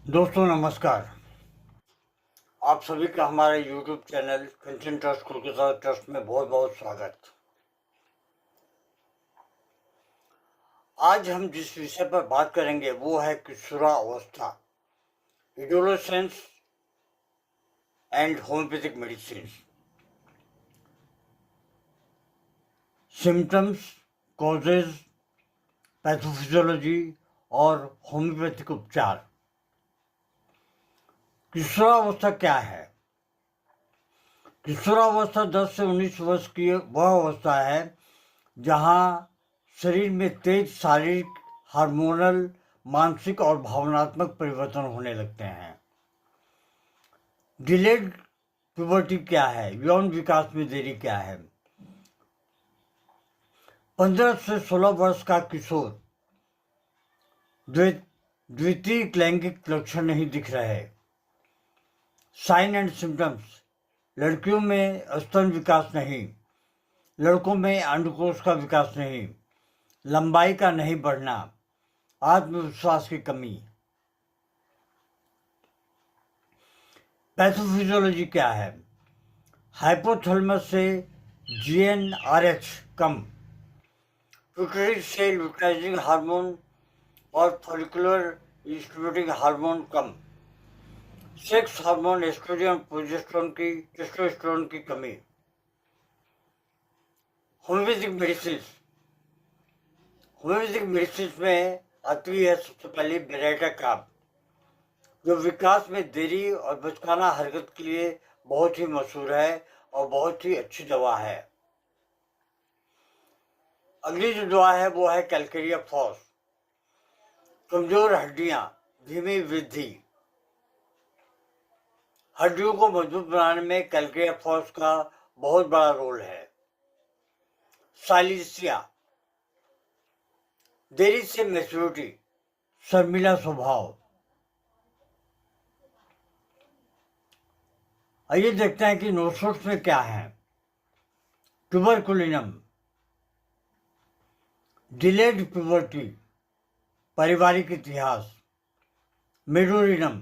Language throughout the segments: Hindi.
दोस्तों नमस्कार। आप सभी का हमारे YouTube चैनल कंचन ट्रस्ट कोलकाता ट्रस्ट में बहुत बहुत स्वागत। आज हम जिस विषय पर बात करेंगे वो है किशोरावस्था, adolescence and homeopathic medicine, symptoms, causes, pathophysiology और होम्योपैथिक उपचार। किशोरावस्था क्या है? किशोरावस्था 10 से 19 वर्ष की वह अवस्था है जहां शरीर में तेज शारीरिक, हार्मोनल, मानसिक और भावनात्मक परिवर्तन होने लगते हैं। डिलेड प्यूबर्टी क्या है? यौन विकास में देरी क्या है? 15 से 16 वर्ष का किशोर द्वितीयक लैंगिक लक्षण नहीं दिख रहे। साइन एंड सिम्टम्स: लड़कियों में स्तन विकास नहीं, लड़कों में अंडकोश का विकास नहीं, लंबाई का नहीं बढ़ना, आत्मविश्वास की कमी। पैथोफिजियोलॉजी क्या है? हाइपोथैलेमस से जीएनआरएच कम, पिट्यूटरी से लुटेराइजिंग हार्मोन और फॉलिकुलर स्टिमुलेटिंग हार्मोन कम, सेक्स हार्मोन एस्ट्रोजन टेस्टोस्टेरोन की कमी। होम्योपैथिक मेडिसिन में आती है सबसे पहले बेरेटा काम, जो विकास में देरी और बचकाना हरकत के लिए बहुत ही मशहूर है और बहुत ही अच्छी दवा है। अगली जो दवा है वो है कैलकेरिया फॉस, कमजोर हड्डियां, धीमी वृद्धि। हड्डियों को मजबूत बनाने में कैलकेरिया फॉस का बहुत बड़ा रोल है। साइलिसिया, देरी से मैच्योरिटी, शर्मिला स्वभाव। आइए देखते हैं कि नोट्स में क्या है। ट्यूबरकुलिनम, डिलेड प्यूबर्टी, पारिवारिक इतिहास। मेडोरिनम,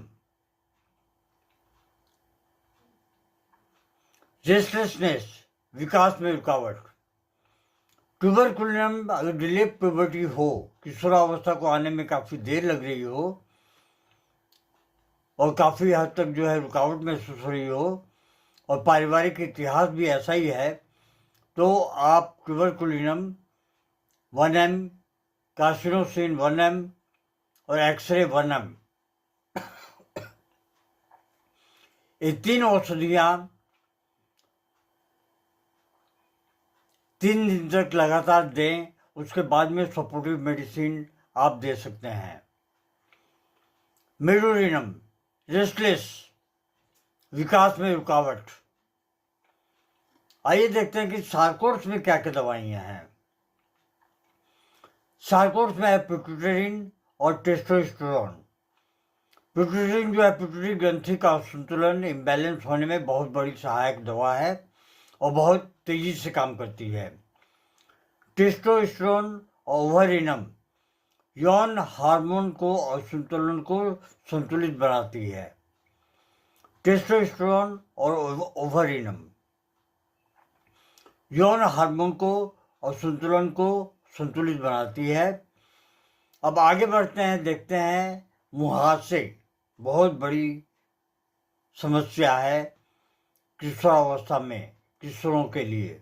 रेस्टलेसनेस, विकास में रुकावट। ट्यूबरकुलिनम अगर डिले प्यूबर्टी हो, किशोरावस्था को आने में काफ़ी देर लग रही हो और काफ़ी हद तक जो है रुकावट महसूस हो रही हो और पारिवारिक इतिहास भी ऐसा ही है, तो आप ट्यूबरकुलिनम 1 mg, कार्सिनोसिन 1 mg और एक्सरे 1 mg, ये 3 औषधियाँ 3 दिन तक लगातार दें। उसके बाद में सपोर्टिव मेडिसिन आप दे सकते हैं। मेडोरिनम, रेस्टलेस, विकास में रुकावट। आइए देखते हैं कि सारकोर्स में क्या क्या दवाइयाँ हैं। सारकोर्स में है पिट्यूटरिन और टेस्टोस्टेरोन। पिट्यूटरिन जो है पिट्यूटरी ग्रंथि का संतुलन इम्बैलेंस होने में बहुत बड़ी सहायक दवा है और बहुत तेजी से काम करती है। टेस्टोस्टेरोन और ओवरिनम यौन हार्मोन को और संतुलन को संतुलित बनाती है। टेस्टोस्टेरोन और ओवरिनम यौन हार्मोन को और संतुलन को संतुलित बनाती है। अब आगे बढ़ते हैं, देखते हैं मुहासे बहुत बड़ी समस्या है किशोरावस्था में, किशोरों के लिए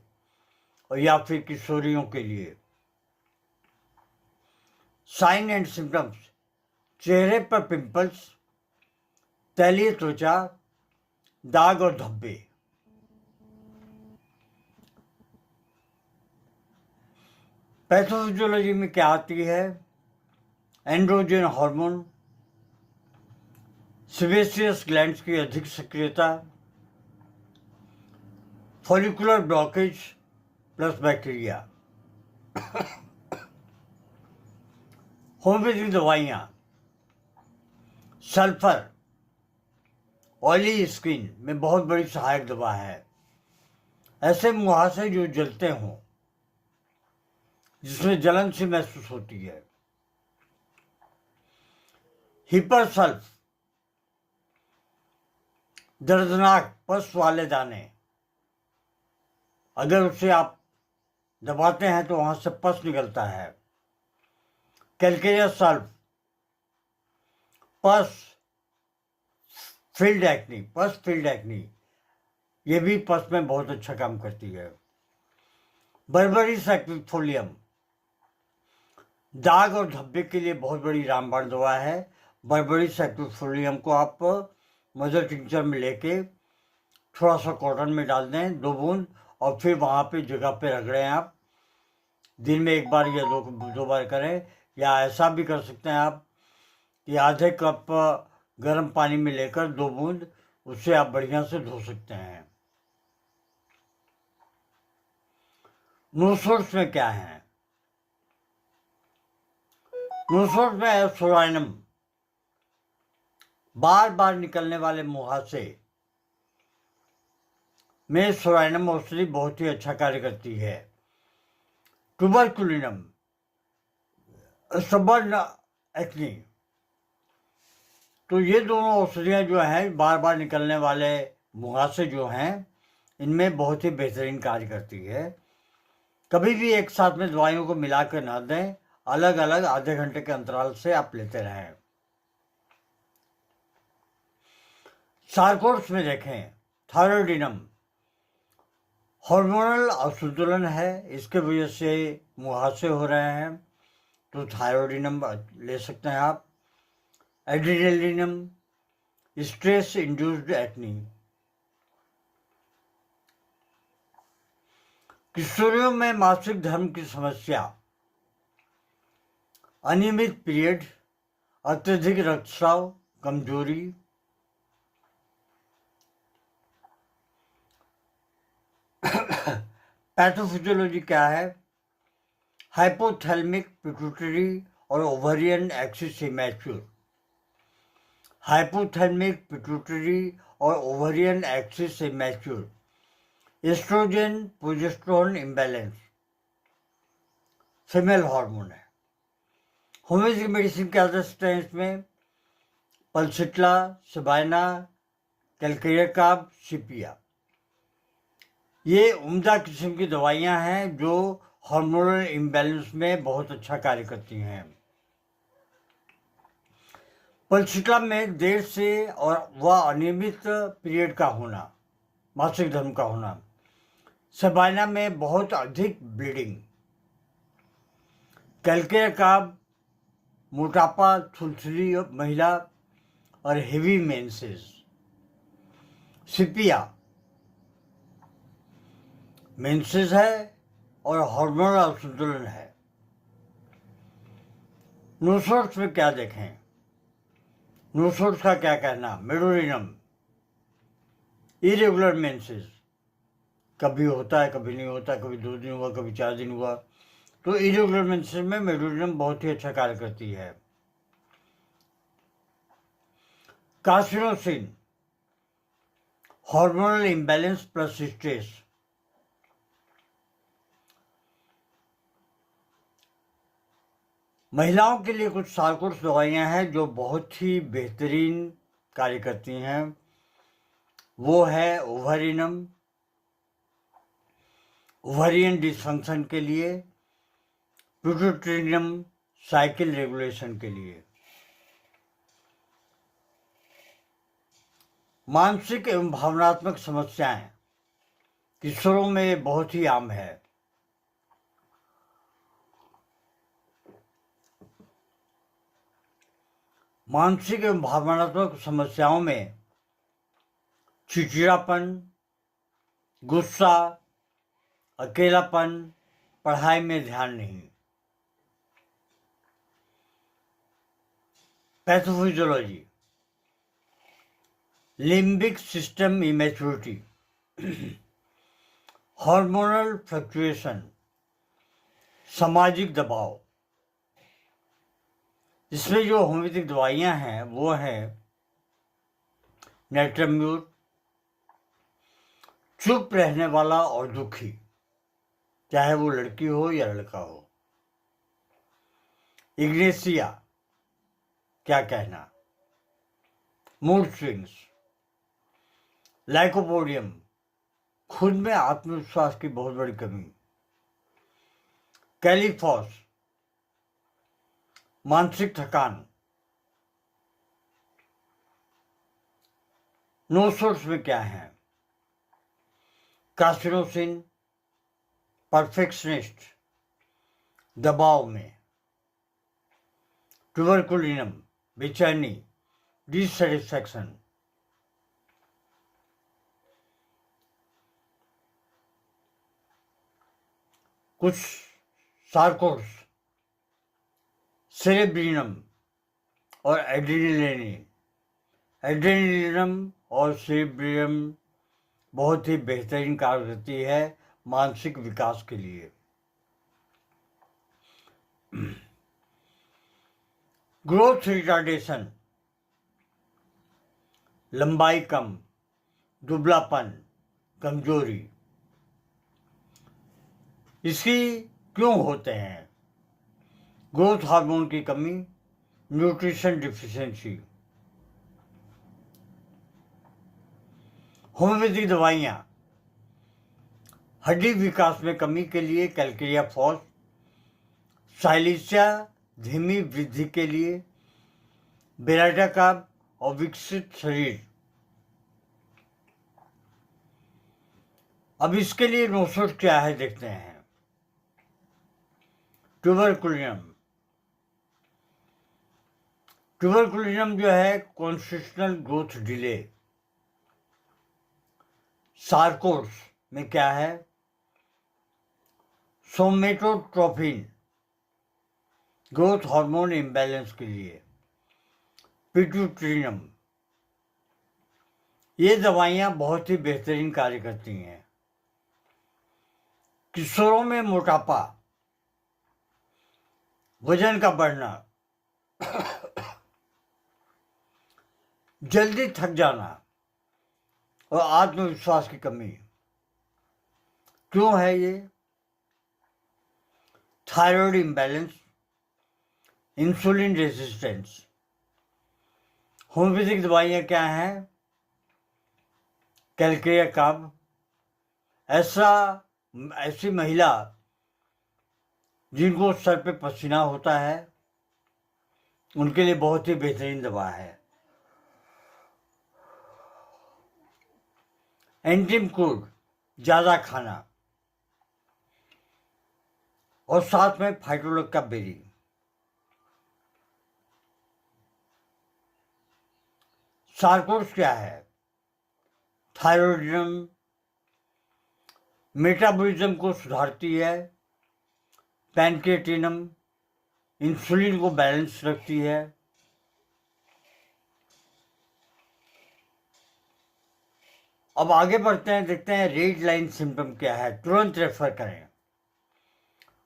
और या फिर किशोरियों के लिए। साइन एंड सिम्टम्स: चेहरे पर पिंपल्स, तैलीय त्वचा, दाग और धब्बे। पैथोफिजियोलॉजी में क्या आती है? एंड्रोजन हार्मोन, सेबेसियस ग्लैंड्स की अधिक सक्रियता, follicular blockage plus bacteria. Homeopathic दवाइयाँ: सल्फर ऑयली स्किन में बहुत बड़ी सहायक दवा है। ऐसे मुहासे जो जलते हों, जिसमें जलन सी महसूस होती है। हिपरसल्फ दर्दनाक पस वाले दाने, अगर उसे आप दबाते हैं तो वहां से पस निकलता है। कैलकेरिया सल्फ, पस फील्ड एक्नी, पस फील्ड एक्नी, ये भी पस में बहुत अच्छा काम करती है। बर्बरीज एक्विफोलियम, दाग और धब्बे के लिए बहुत बड़ी रामबाण दवा है। बर्बरीज एक्विफोलियम को आप मदर टिंचर में लेके थोड़ा सा कॉटन में डाल दें 2 बूंद, और फिर वहाँ पे जगह पे रगड़ें आप। दिन में 1 बार या 2 बार करें, या ऐसा भी कर सकते हैं आप कि आधे कप गर्म पानी में लेकर 2 बूंद उससे आप बढ़िया से धो सकते हैं। नो सोर्स में क्या है? नो सोर्स में है सोराइनम, बार बार निकलने वाले मुहासे में सोराइनम औषधि बहुत ही अच्छा कार्य करती है। ट्यूबरकुलिनम, सबर्न एक्नी, तो ये दोनों औषधियाँ जो हैं बार बार निकलने वाले मुहासे जो हैं इनमें बहुत ही बेहतरीन कार्य करती है। कभी भी एक साथ में दवाइयों को मिलाकर ना दें, अलग अलग आधे घंटे के अंतराल से आप लेते रहें। सारकोर्स में देखें, थायरोइडिनम, हार्मोनल असंतुलन है, इसके वजह से मुहासे हो रहे हैं, तो थायरोइडिनम ले सकते हैं आप। एड्रेनालिनम, स्ट्रेस इंड्यूस्ड एक्नी, किशोरियों में मासिक धर्म की समस्या, अनियमित पीरियड, अत्यधिक रक्तस्राव, कमजोरी, पैथोफिजियोलॉजी क्या है? हाइपोथैलेमिक पिट्यूटरी और ovarian axis immature, hypothalamic pituitary और ovarian axis immature, estrogen progesterone imbalance, female hormone है। होम्योपैथिक मेडिसिन के अदर स्ट्रेंथ में पल्सिट्ला, सबाइना, कैलकेरिया, सिपिया, ये उम्दा किस्म की दवाइयाँ हैं जो हार्मोनल इम्बैलेंस में बहुत अच्छा कार्य करती हैं। पल्सिट्ला में देर से और वह अनियमित पीरियड का होना, मासिक धर्म का होना। सबाइना में बहुत अधिक ब्लीडिंग। कैलकेरिया, मोटापा, थुलथुली महिला और हेवी मेंसेस। सिपिया, मेंसेस है और हार्मोनल असंतुलन है। नोसोर्स में क्या देखें? नोसोर्स का क्या कहना? मेडोरिनम, इरेगुलर मेंसेस, कभी होता है कभी नहीं होता, कभी 2 दिन हुआ कभी 4 दिन हुआ, तो इरेगुलर मेंसेस में मेडोरिनम बहुत ही अच्छा कार्य करती है। Carcinosin, hormonal imbalance plus stress. महिलाओं के लिए कुछ सारकोर्स दवाइयाँ हैं जो बहुत ही बेहतरीन कार्य करती हैं। वो है ओवरिनम, ओवरियन डिसफंक्शन के लिए, पिट्यूटेरियम साइकिल रेगुलेशन के लिए। मानसिक एवं भावनात्मक समस्याएं किशोरों में बहुत ही आम है। मानसिक एवं भावनात्मक समस्याओं में चिड़चिड़ापन, गुस्सा, अकेलापन, पढ़ाई में ध्यान नहीं। Pathophysiology, limbic system immaturity, hormonal fluctuation, सामाजिक दबाव। इसमें जो होम्योपैथिक दवाइयाँ हैं वो हैं नेट्रम्यूर, चुप रहने वाला और दुखी, चाहे वो लड़की हो या लड़का हो। इग्नेसिया, क्या कहना, मूड स्विंग्स, लाइकोपोडियम, खुद में आत्मविश्वास की बहुत बड़ी कमी। कैलिफॉस, मानसिक थकान। नो सोर्स में क्या है? कासिनोसिन, परफेक्शनिस्ट, दबाव में। ट्यूबरकुलिनम, बेचैनी, डिससेटिस्फैक्शन। कुछ सार्कोस, सेरेब्रिनम और एड्रेनलिन। एड्रेनलिनम और सेरेब्रिनम बहुत ही बेहतरीन कार्य करती है मानसिक विकास के लिए। ग्रोथ रिटार्डेशन, लंबाई कम, दुबलापन, कमजोरी। इसकी क्यों होते हैं? ग्रोथ हार्मोन की कमी, न्यूट्रिशन डिफिशिएंसी। होम्योपैथिक दवाइयाँ हड्डी विकास में कमी के लिए कैलकेरिया फॉस, साइलिसिया धीमी वृद्धि के लिए बेराटाकाब और विकसित शरीर। अब इसके लिए नोसोस क्या है देखते हैं। ट्यूबरकुलिनम, ट्यूबरकुलिनम जो है कॉन्स्टिट्यूशनल ग्रोथ डिले। सार्कोस में क्या है? सोमेटोट्रोपिन, ग्रोथ हार्मोन इम्बैलेंस के लिए। पिट्यूटेरियम, ये दवाइयाँ बहुत ही बेहतरीन कार्य करती हैं। किशोरों में मोटापा, वजन का बढ़ना, जल्दी थक जाना और आत्मविश्वास की कमी। क्यों है ये? Thyroid imbalance, insulin resistance. Homeopathic दवाइयाँ क्या हैं? कैलकेरिया काब। ऐसी महिला जिनको सर पे पसीना होता है उनके लिए बहुत ही बेहतरीन दवा है। एंटीमकोड, ज़्यादा खाना और साथ में फाइटोलैक्का बेरी। सार्कोस क्या है? थायरॉइडिज्म, मेटाबॉलिज्म को सुधारती है। पैनक्रिएटिनम, इंसुलिन को बैलेंस रखती है। अब आगे बढ़ते हैं, देखते हैं रेड लाइन सिम्टम क्या है। तुरंत रेफर करें।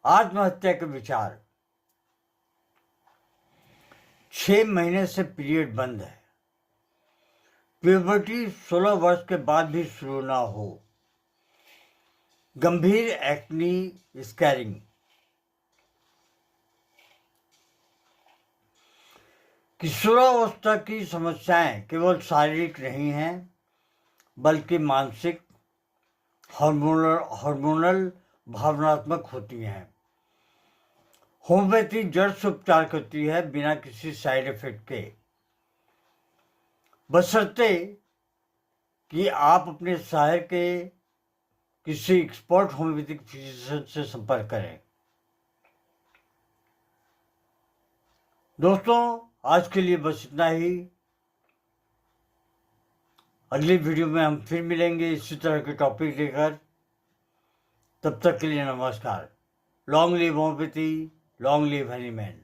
आत्महत्या के विचार, 6 महीने से पीरियड बंद है, प्यूबर्टी 16 वर्ष के बाद भी शुरू ना हो, गंभीर एक्नी स्कैरिंग। किशोरावस्था की समस्याएं केवल शारीरिक नहीं हैं बल्कि मानसिक, हार्मोनल, भावनात्मक होती हैं। होम्योपैथी जड़ से उपचार करती है बिना किसी साइड इफेक्ट के, बशर्ते कि आप अपने शहर के किसी एक्सपर्ट होम्योपैथिक फिजिशियन से संपर्क करें। दोस्तों, आज के लिए बस इतना ही। अगली वीडियो में हम फिर मिलेंगे इसी तरह के टॉपिक लेकर। तब तक के लिए नमस्कार। Long live homeopathy, long live Hahnemann.